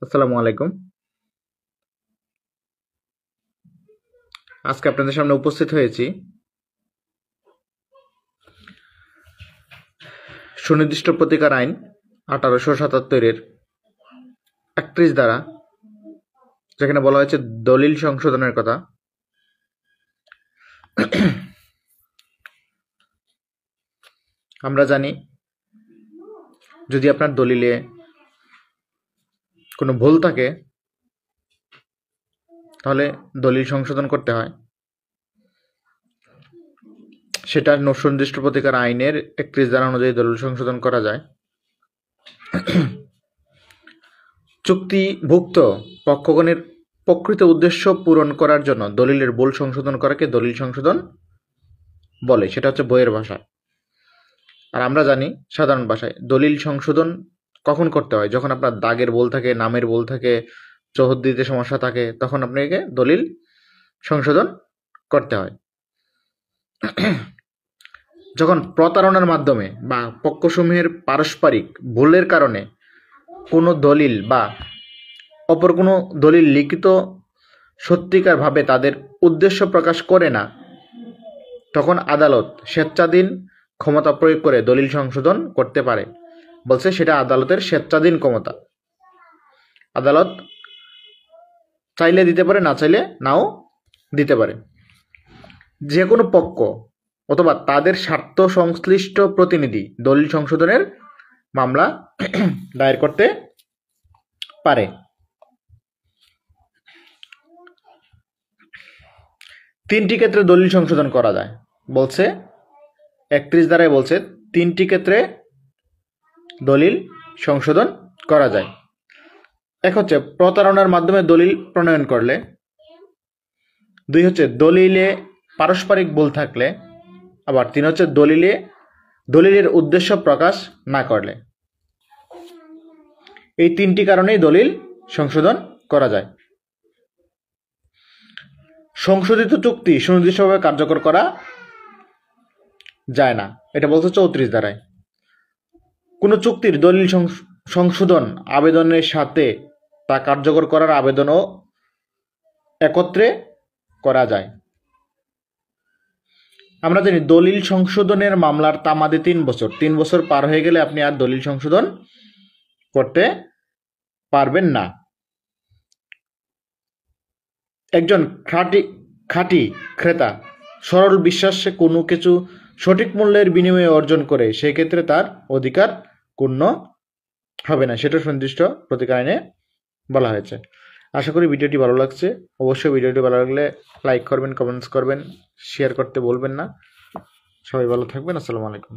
আসসালামু আলাইকুম। আজকে আপনাদের সামনে উপস্থিত হয়েছি সুনির্দিষ্ট প্রতিকার আইন 1877-এর 31 ধারা, যেখানে বলা হয়েছে দলিল সংশোধনের কথা। আমরা জানি, যদি আপনার দলিলে কোনো ভুল থাকে তাহলে দলিল সংশোধন করতে হয়। সেটা সুনির্দিষ্ট প্রতিকার আইনের 31 ধারা অনুযায়ী দলিল সংশোধন করা যায়। চুক্তিভুক্ত পক্ষগণের প্রকৃত উদ্দেশ্য পূরণ করার জন্য দলিলের ভুল সংশোধন করাকে দলিল সংশোধন বলে। সেটা হচ্ছে বইয়ের ভাষা। আর আমরা জানি সাধারণ ভাষায় দলিল সংশোধন কখন করতে হয়? যখন আপনার দাগের ভুল থাকে, নামের ভুল থাকে, চৌহদ্দিতে সমস্যা থাকে, তখন আপনাকে দলিল সংশোধন করতে হয়। যখন প্রতারণার মাধ্যমে বা পক্ষসমূহের পারস্পরিক ভুলের কারণে কোনো দলিল বা অপর কোনো দলিল লিখিত সত্যিকারভাবে তাদের উদ্দেশ্য প্রকাশ করে না, তখন আদালত স্বেচ্ছাধীন ক্ষমতা প্রয়োগ করে দলিল সংশোধন করতে পারে। বলছে সেটা আদালতের স্বেচ্ছাধীন ক্ষমতা। আদালত চাইলে দিতে পারে, না চাইলে নাও দিতে পারে। যে কোনো পক্ষ অথবা তাদের স্বার্থ সংশ্লিষ্ট প্রতিনিধি দলিল সংশোধনের মামলা দায়ের করতে পারে। তিনটি ক্ষেত্রে দলিল সংশোধন করা যায় বলছে, 31 ধারায় বলছে তিনটি ক্ষেত্রে দলিল সংশোধন করা যায়। এক হচ্ছে প্রতারণার মাধ্যমে দলিল প্রণয়ন করলে, দুই হচ্ছে দলিলে পারস্পরিক ভুল থাকলে, আবার তিন হচ্ছে দলিলের উদ্দেশ্য প্রকাশ না করলে। এই তিনটি কারণেই দলিল সংশোধন করা যায়। সংশোধিত চুক্তি সুনির্দিষ্টভাবে কার্যকর করা যায় না, এটা বলছে 34 ধারায়। কোনো চুক্তির দলিল সংশোধন আবেদনের সাথে তা কার্যকর করার আবেদনও একত্রে করা যায়। আমরা জানি দলিল সংশোধনের মামলার তামাদি 3 বছর। 3 বছর পার হয়ে গেলে আপনি আর দলিল সংশোধন করতে পারবেন না। একজন খাঁটি ক্রেতা সরল বিশ্বাসে কোনো কিছু সঠিক মূল্যের বিনিময়ে অর্জন করে, সেক্ষেত্রে তার অধিকার ক্ষুণ্ণ হবে না। সেটা সুনির্দিষ্ট প্রতিকার আইনে বলা হয়েছে। আশা করি ভিডিওটি ভালো লাগছে। অবশ্যই ভিডিওটি ভালো লাগলে লাইক করবেন, কমেন্টস করবেন, শেয়ার করতে বলবেন না। সবাই ভালো থাকবেন। আসসালামু আলাইকুম।